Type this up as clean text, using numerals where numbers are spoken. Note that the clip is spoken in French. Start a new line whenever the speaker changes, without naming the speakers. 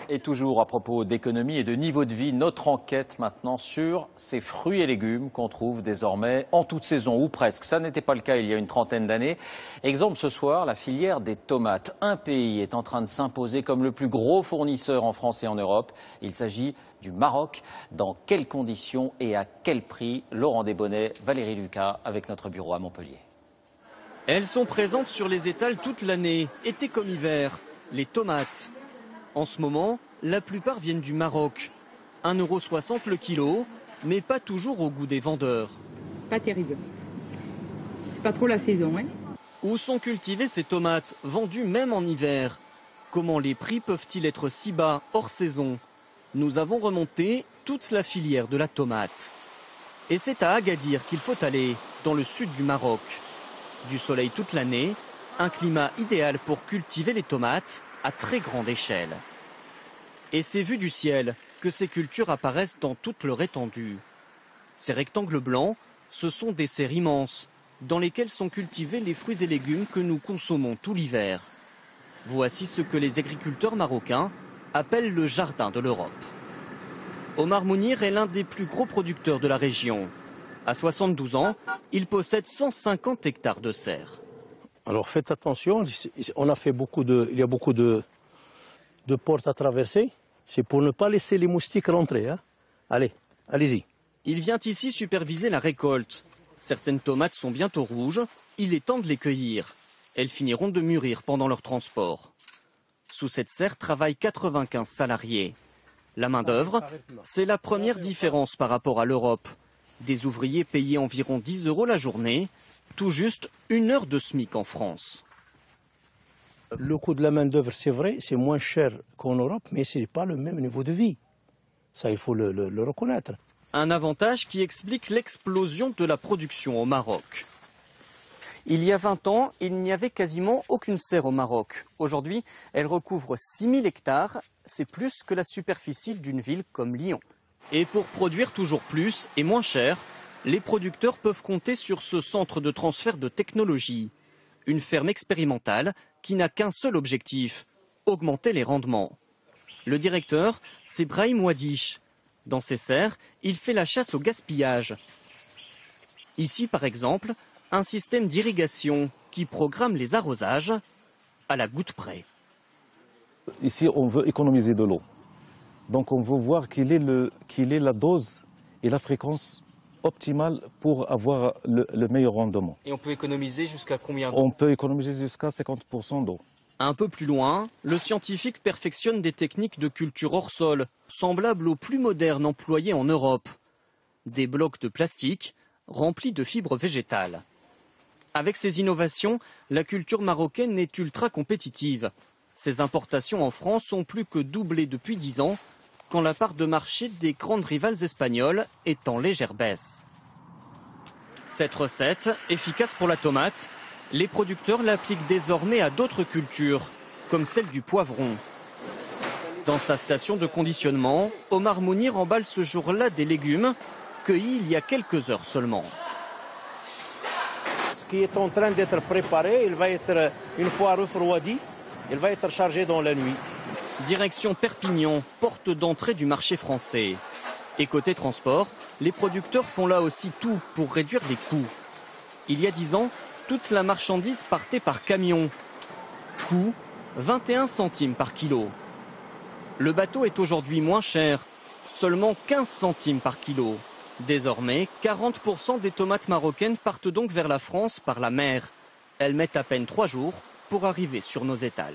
Et toujours à propos d'économie et de niveau de vie, notre enquête maintenant sur ces fruits et légumes qu'on trouve désormais en toute saison, ou presque. Ça n'était pas le cas il y a une trentaine d'années. Exemple ce soir, la filière des tomates. Un pays est en train de s'imposer comme le plus gros fournisseur en France et en Europe. Il s'agit du Maroc. Dans quelles conditions et à quel prix? Laurent Desbonnets, Valérie Lucas avec notre bureau à Montpellier.
Elles sont présentes sur les étals toute l'année, été comme hiver, les tomates. En ce moment, la plupart viennent du Maroc. 1,60 € le kilo, mais pas toujours au goût des vendeurs.
Pas terrible. C'est pas trop la saison, hein.
Où sont cultivées ces tomates, vendues même en hiver? Comment les prix peuvent-ils être si bas, hors saison? Nous avons remonté toute la filière de la tomate. Et c'est à Agadir qu'il faut aller, dans le sud du Maroc. Du soleil toute l'année, un climat idéal pour cultiver les tomates à très grande échelle. Et c'est vu du ciel que ces cultures apparaissent dans toute leur étendue. Ces rectangles blancs, ce sont des serres immenses dans lesquelles sont cultivés les fruits et légumes que nous consommons tout l'hiver. Voici ce que les agriculteurs marocains appellent le jardin de l'Europe. Omar Mounir est l'un des plus gros producteurs de la région. À 72 ans, il possède 150 hectares de serres.
Alors faites attention, il y a beaucoup de portes à traverser. C'est pour ne pas laisser les moustiques rentrer. Hein. Allez, allez-y.
Il vient ici superviser la récolte. Certaines tomates sont bientôt rouges, il est temps de les cueillir. Elles finiront de mûrir pendant leur transport. Sous cette serre travaillent 95 salariés. La main-d'œuvre, c'est la première différence par rapport à l'Europe. Des ouvriers payés environ 10 € la journée, tout juste 1 heure de SMIC en France.
Le coût de la main-d'œuvre, c'est vrai, c'est moins cher qu'en Europe, mais ce n'est pas le même niveau de vie. Ça, il faut le reconnaître.
Un avantage qui explique l'explosion de la production au Maroc. Il y a 20 ans, il n'y avait quasiment aucune serre au Maroc. Aujourd'hui, elle recouvre 6000 hectares, c'est plus que la superficie d'une ville comme Lyon. Et pour produire toujours plus et moins cher, les producteurs peuvent compter sur ce centre de transfert de technologie. Une ferme expérimentale qui n'a qu'un seul objectif, augmenter les rendements. Le directeur, c'est Brahim Wadish. Dans ses serres, il fait la chasse au gaspillage. Ici, par exemple, un système d'irrigation qui programme les arrosages à la goutte près.
Ici, on veut économiser de l'eau. Donc on veut voir quelle est la dose et la fréquence optimale pour avoir le meilleur rendement.
Et on peut économiser jusqu'à combien d'eau?
On peut économiser jusqu'à 50% d'eau.
Un peu plus loin, le scientifique perfectionne des techniques de culture hors sol, semblables aux plus modernes employées en Europe. Des blocs de plastique remplis de fibres végétales. Avec ces innovations, la culture marocaine est ultra compétitive. Ses importations en France ont plus que doublé depuis 10 ans, quand la part de marché des grandes rivales espagnoles est en légère baisse. Cette recette, efficace pour la tomate, les producteurs l'appliquent désormais à d'autres cultures, comme celle du poivron. Dans sa station de conditionnement, Omar Mounir emballe ce jour-là des légumes cueillis il y a quelques heures seulement.
Ce qui est en train d'être préparé, il va être, une fois refroidi, il va être chargé dans la nuit.
Direction Perpignan, porte d'entrée du marché français. Et côté transport, les producteurs font là aussi tout pour réduire les coûts. Il y a 10 ans, toute la marchandise partait par camion. Coût 21 centimes par kilo. Le bateau est aujourd'hui moins cher, seulement 15 centimes par kilo. Désormais, 40% des tomates marocaines partent donc vers la France par la mer. Elles mettent à peine 3 jours pour arriver sur nos étals.